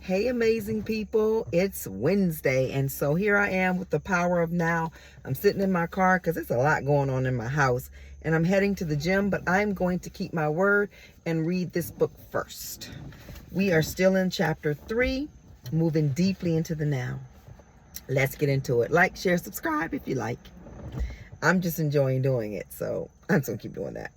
Hey, amazing people. It's Wednesday. And so here I am with the power of now. I'm sitting in my car because there's a lot going on in my house. And I'm heading to the gym, but I'm going to keep my word and read this book first. We are still in chapter 3, moving deeply into the now. Let's get into it. Like, share, subscribe if you like. I'm just enjoying doing it, so I'm just going to keep doing that.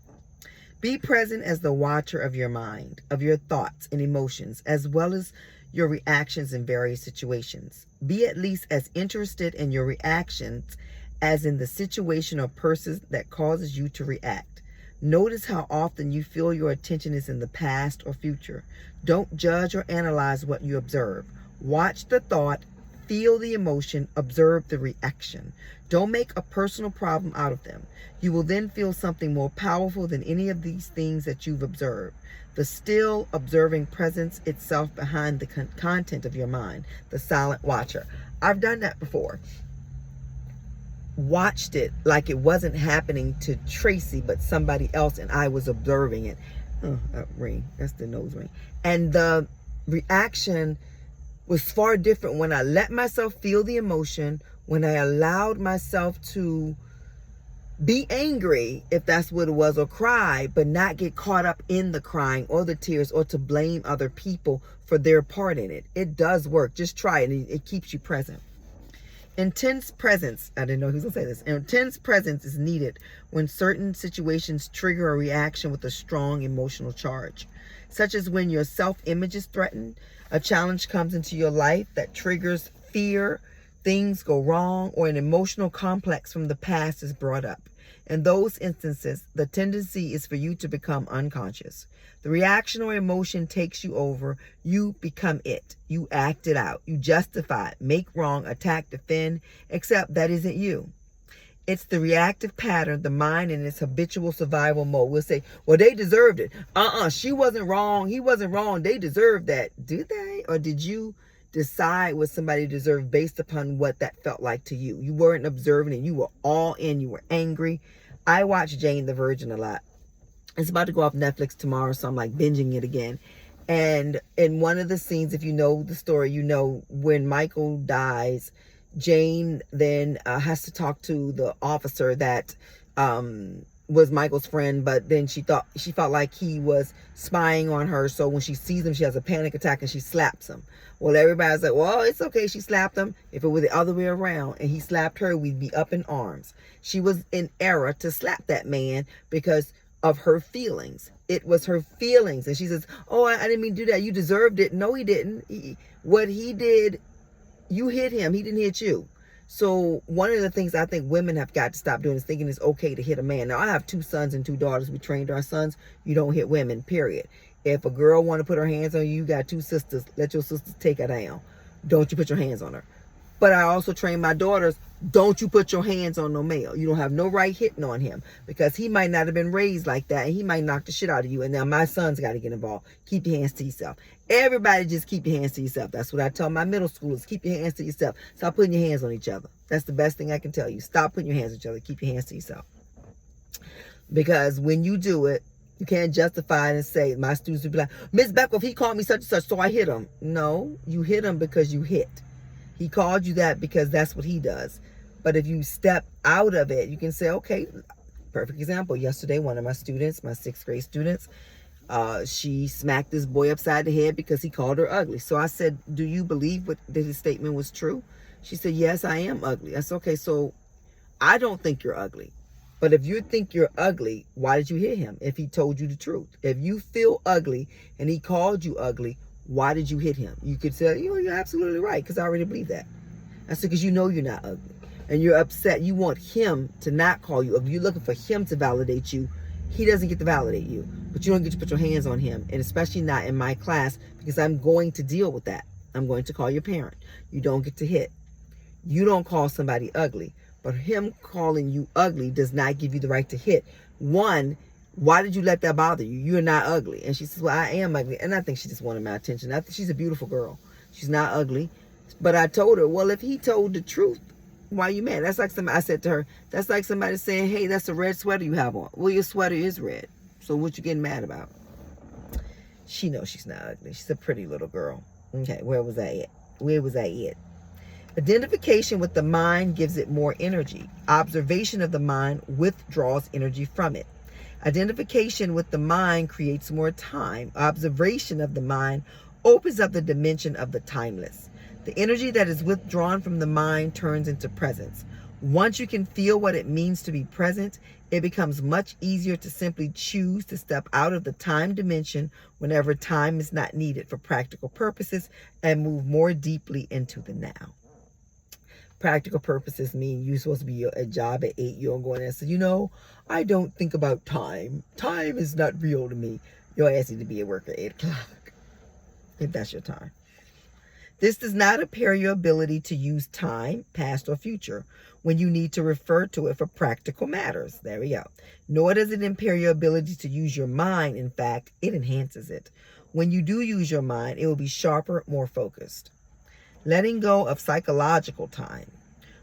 Be present as the watcher of your mind, of your thoughts and emotions, as well as your reactions in various situations. Be at least as interested in your reactions as in the situation or person that causes you to react. Notice how often you feel your attention is in the past or future. Don't judge or analyze what you observe. Watch the thought, feel the emotion, observe the reaction. Don't make a personal problem out of them. You will then feel something more powerful than any of these things that you've observed. The still observing presence itself behind the content of your mind, the silent watcher. I've done that before. Watched it like it wasn't happening to Tracy, but somebody else, and I was observing it. Oh, that ring, that's the nose ring. And the reaction was far different when I let myself feel the emotion, when I allowed myself to be angry, if that's what it was, or cry, but not get caught up in the crying or the tears or to blame other people for their part in it. It does work. Just try it. It keeps you present. Intense presence. I didn't know he was going to say this. Intense presence is needed when certain situations trigger a reaction with a strong emotional charge, such as when your self-image is threatened, a challenge comes into your life that triggers fear, things go wrong, or an emotional complex from the past is brought up. In those instances, the tendency is for you to become unconscious. The reaction or emotion takes you over. You become it. You act it out. You justify it, make wrong, attack, defend, except that isn't you. It's the reactive pattern, the mind in its habitual survival mode. We'll say, well, they deserved it. She wasn't wrong. He wasn't wrong. They deserved that. Did they? Or did you decide what somebody deserved based upon what that felt like to you? You weren't observing it. You were all in. You were angry. I watch Jane the Virgin a lot. It's about to go off Netflix tomorrow, so I'm like binging it again. And in one of the scenes, if you know the story, you know when Michael dies, Jane then has to talk to the officer that was Michael's friend, but then she felt like he was spying on her. So when she sees him, she has a panic attack and she slaps him. Well, everybody's like, well, it's okay. She slapped him. If it were the other way around and he slapped her, we'd be up in arms. She was in error to slap that man because of her feelings. It was her feelings. And she says, oh, I didn't mean to do that. You deserved it. No, he didn't. What he did, you hit him. He didn't hit you. So one of the things I think women have got to stop doing is thinking it's okay to hit a man. Now, I have 2 sons and 2 daughters. We trained our sons. You don't hit women, period. If a girl want to put her hands on you, you got 2 sisters. Let your sisters take her down. Don't you put your hands on her. But I also train my daughters, don't you put your hands on no male. You don't have no right hitting on him because he might not have been raised like that and he might knock the shit out of you. And now my son's got to get involved. Keep your hands to yourself. Everybody just keep your hands to yourself. That's what I tell my middle schoolers. Keep your hands to yourself. Stop putting your hands on each other. That's the best thing I can tell you. Stop putting your hands on each other. Keep your hands to yourself. Because when you do it, you can't justify it and say, my students would be like, Miss Beckwith, he called me such and such, so I hit him. No, you hit him because you hit. He called you that because that's what he does. But if you step out of it, you can say, okay, perfect example. Yesterday, one of my students, my 6th grade students, she smacked this boy upside the head because he called her ugly. So I said, do you believe that his statement was true? She said, yes, I am ugly. I said, okay, so I don't think you're ugly. But if you think you're ugly, why did you hit him if he told you the truth? If you feel ugly and he called you ugly, why did you hit him? You could say, you're absolutely right, because I already believe that. I said, because you know you're not ugly. And you're upset. You want him to not call you ugly. You're looking for him to validate you. He doesn't get to validate you. But you don't get to put your hands on him. And especially not in my class, because I'm going to deal with that. I'm going to call your parent. You don't get to hit. You don't call somebody ugly. But him calling you ugly does not give you the right to hit. One, why did you let that bother you? You're not ugly. And she says, well, I am ugly. And I think she just wanted my attention. I think she's a beautiful girl. She's not ugly. But I told her, well, if he told the truth, why are you mad? That's like somebody, I said to her, that's like somebody saying, hey, that's a red sweater you have on. Well, your sweater is red. So what you getting mad about? She knows she's not ugly. She's a pretty little girl. Okay, where was I at? Where was I at? Identification with the mind gives it more energy. Observation of the mind withdraws energy from it. Identification with the mind creates more time. Observation of the mind opens up the dimension of the timeless. The energy that is withdrawn from the mind turns into presence. Once you can feel what it means to be present, it becomes much easier to simply choose to step out of the time dimension whenever time is not needed for practical purposes and move more deeply into the now. Practical purposes mean you're supposed to be at a job at 8. You don't go in there and say, I don't think about time. Time is not real to me. Your ass need to be at work at 8 o'clock if that's your time. This does not impair your ability to use time, past or future, when you need to refer to it for practical matters. There we go. Nor does it impair your ability to use your mind. In fact, it enhances it. When you do use your mind, it will be sharper, more focused. Letting go of psychological time.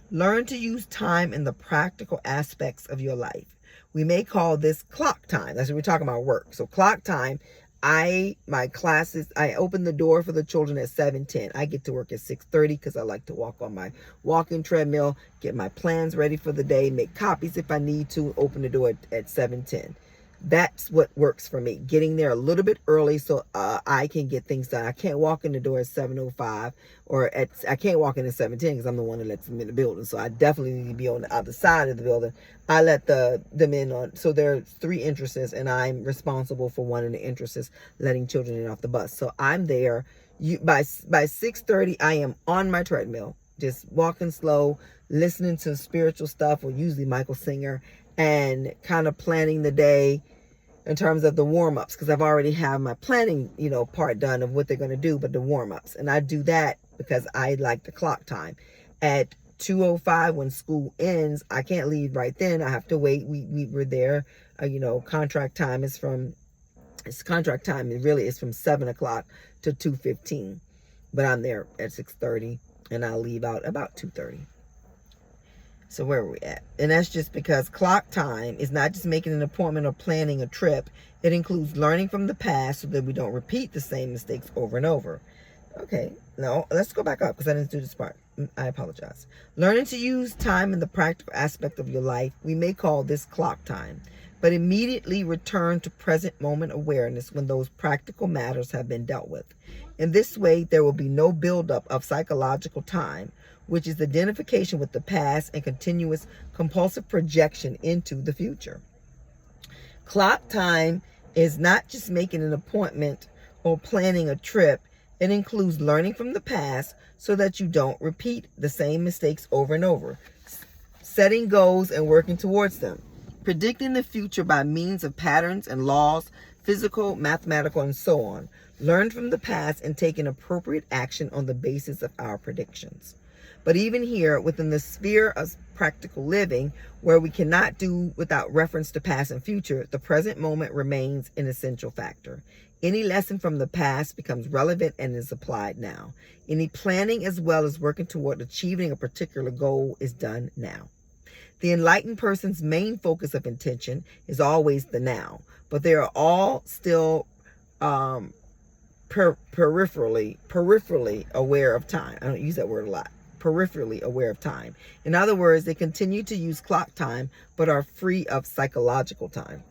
Learn to use time in the practical aspects of your life. We may call this clock time. That's what we're talking about, work. So clock time, my classes, I open the door for the children at 7:10. I get to work at 6:30 because I like to walk on my walking treadmill, get my plans ready for the day, make copies if I need to, open the door at 7:10. That's what works for me. Getting there a little bit early so I can get things done. I can't walk in the door at 7:05 I can't walk in at 7:10 because I'm the one that lets them in the building. So I definitely need to be on the other side of the building. I let them in on, so there are 3 entrances and I'm responsible for one of the entrances, letting children in off the bus. So I'm there. By 6:30, I am on my treadmill, just walking slow, listening to spiritual stuff, or usually Michael Singer, and kind of planning the day in terms of the warm-ups, because I've already have my planning, part done of what they're going to do, but the warm-ups. And I do that because I like the clock time. At 2:05 when school ends, I can't leave right then. I have to wait. We were there, contract time is from 7 o'clock to 2:15. But I'm there at 6:30 and I'll leave out about 2:30. So where are we at? And that's just because clock time is not just making an appointment or planning a trip. It includes learning from the past so that we don't repeat the same mistakes over and over. Okay, no, let's go back up because I didn't do this part. I apologize. Learning to use time in the practical aspect of your life, we may call this clock time, but immediately return to present moment awareness when those practical matters have been dealt with. In this way, there will be no buildup of psychological time, which is identification with the past and continuous compulsive projection into the future. Clock time is not just making an appointment or planning a trip. It includes learning from the past so that you don't repeat the same mistakes over and over, setting goals and working towards them, predicting the future by means of patterns and laws, physical, mathematical, and so on. Learn from the past and take an appropriate action on the basis of our predictions. But even here, within the sphere of practical living, where we cannot do without reference to past and future, the present moment remains an essential factor. Any lesson from the past becomes relevant and is applied now. Any planning as well as working toward achieving a particular goal is done now. The enlightened person's main focus of intention is always the now, but they are all still peripherally aware of time. I don't use that word a lot. Peripherally aware of time. In other words, they continue to use clock time, but are free of psychological time.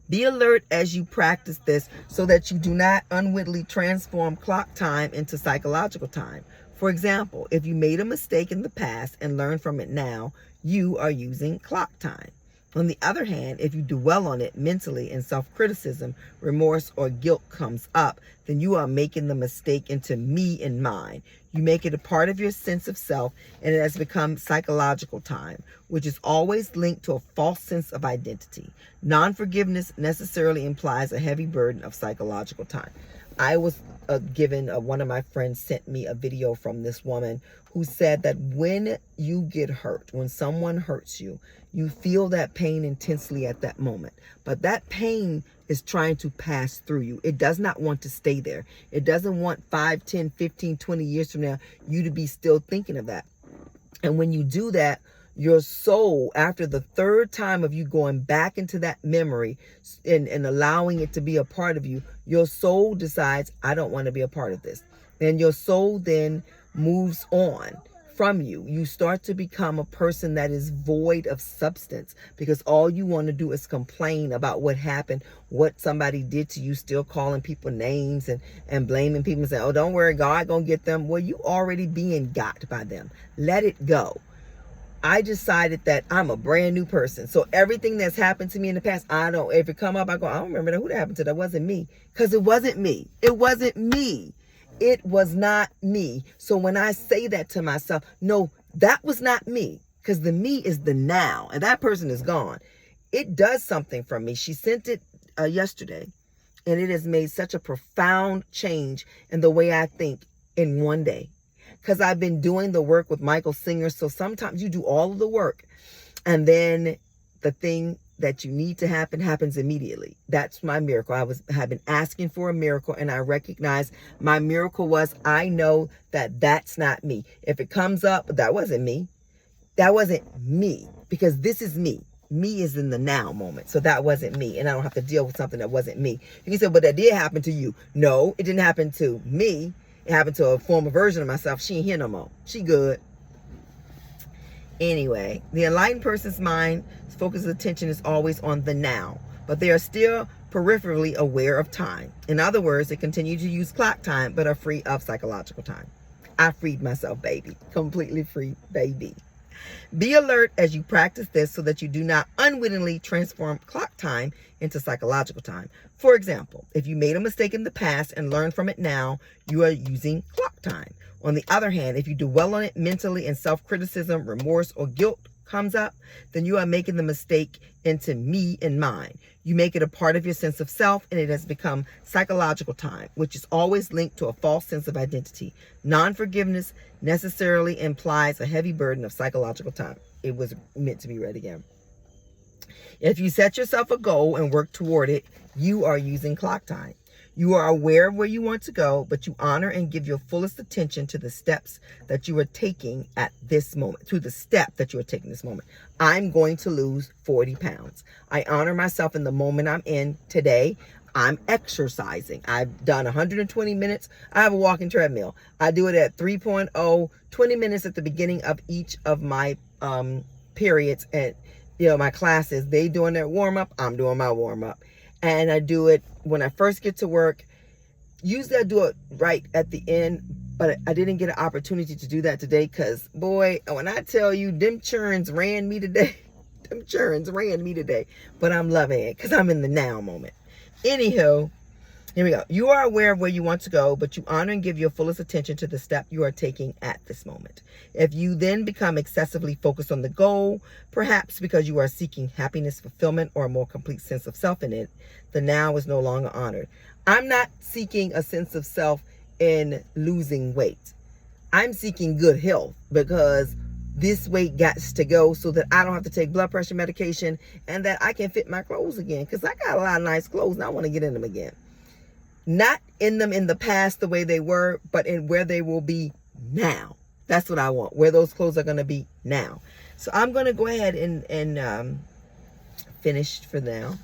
Be alert as you practice this so that you do not unwittingly transform clock time into psychological time. For example, if you made a mistake in the past and learn from it now, you are using clock time. On the other hand, if you dwell on it mentally and self-criticism, remorse, or guilt comes up, then you are making the mistake into me and mine. You make it a part of your sense of self, and it has become psychological time, which is always linked to a false sense of identity. Non-forgiveness necessarily implies a heavy burden of psychological time. I was given, one of my friends sent me a video from this woman who said that when you get hurt, when someone hurts you, you feel that pain intensely at that moment. But that pain is trying to pass through you. It does not want to stay there. It doesn't want 5, 10, 15, 20 years from now, you to be still thinking of that. And when you do that, your soul, after the 3rd time of you going back into that memory and allowing it to be a part of you, your soul decides, I don't want to be a part of this. And your soul then moves on from you. You start to become a person that is void of substance, because all you want to do is complain about what happened, what somebody did to you, still calling people names and blaming people and saying, oh, don't worry, God gonna get them. Well, you already being got by them. Let it go. I decided that I'm a brand new person. So everything that's happened to me in the past, if it come up, I go, I don't remember who that happened to. That wasn't me. Because it wasn't me. It wasn't me. It was not me. So when I say that to myself, no, that was not me. Because the me is the now. And that person is gone. It does something for me. She sent it yesterday. And it has made such a profound change in the way I think in one day. Because I've been doing the work with Michael Singer. So sometimes you do all of the work, and then the thing that you need to happen happens immediately. That's my miracle. have been asking for a miracle, and I recognize my miracle was, I know that that's not me. If it comes up, that wasn't me. That wasn't me, because this is me. Me is in the now moment. So that wasn't me, and I don't have to deal with something that wasn't me. And he said, but that did happen to you. No, it didn't happen to me. It happened to a former version of myself. She ain't here no more. She good. Anyway, the enlightened person's mind, focus of attention is always on the now, but they are still peripherally aware of time. In other words, they continue to use clock time, but are free of psychological time. I freed myself, baby. Completely free, baby. Be alert as you practice this so that you do not unwittingly transform clock time into psychological time. For example, if you made a mistake in the past and learn from it now, you are using clock time. On the other hand, if you dwell on it mentally and self-criticism, remorse, or guilt comes up, then you are making the mistake into me and mine. You make it a part of your sense of self, and it has become psychological time, which is always linked to a false sense of identity. Non-forgiveness necessarily implies a heavy burden of psychological time. It was meant to be read again. If you set yourself a goal and work toward it, you are using clock time. You are aware of where you want to go, but you honor and give your fullest attention to the steps that you are taking at this moment, to the step that you are taking this moment. I'm going to lose 40 pounds. I honor myself in the moment I'm in today. I'm exercising. I've done 120 minutes. I have a walking treadmill. I do it at 3.0, 20 minutes at the beginning of each of my periods. And, my classes, they doing their warm up. I'm doing my warm up. And I do it when I first get to work. Usually I do it right at the end, but I didn't get an opportunity to do that today because, boy, when I tell you, them churns ran me today. Them churns ran me today. But I'm loving it because I'm in the now moment. Anywho, here we go. You are aware of where you want to go, but you honor and give your fullest attention to the step you are taking at this moment. If you then become excessively focused on the goal, perhaps because you are seeking happiness, fulfillment, or a more complete sense of self in it, the now is no longer honored. I'm not seeking a sense of self in losing weight. I'm seeking good health because this weight got to go so that I don't have to take blood pressure medication and that I can fit my clothes again, because I got a lot of nice clothes and I want to get in them again. Not in them in the past the way they were, but in where they will be now. That's what I want, where those clothes are going to be now. So I'm going to go ahead and finish for now,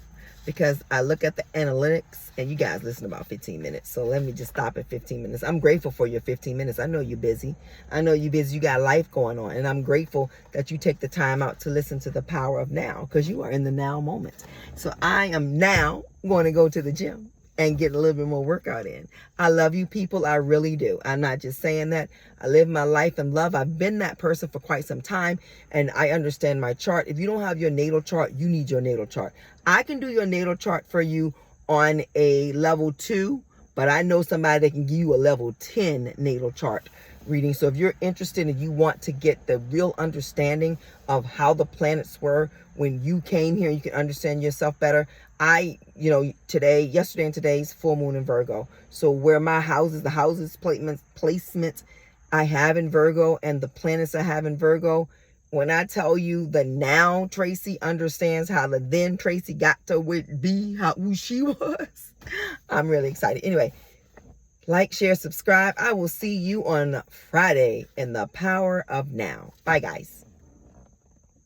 because I look at the analytics and you guys listen about 15 minutes. So let me just stop at 15 minutes. I'm grateful for your 15 minutes. I know you're busy. I know you're busy. You got life going on. And I'm grateful that you take the time out to listen to the power of now, because you are in the now moment. So I am now going to go to the gym and get a little bit more workout in. I love you people. I really do. I'm not just saying that. I live my life in love. I've been that person for quite some time, and I understand my chart. If you don't have your natal chart, you need your natal chart. I can do your natal chart for you on a level 2, but I know somebody that can give you a level 10 natal chart reading. So if you're interested and you want to get the real understanding of how the planets were when you came here, you can understand yourself better. Yesterday and today's full moon in Virgo. So where my houses, the houses placements I have in Virgo and the planets I have in Virgo, when I tell you the now Tracy understands how the then Tracy got to be who she was, I'm really excited. Anyway, like, share, subscribe. I will see you on Friday in the power of now. Bye, guys.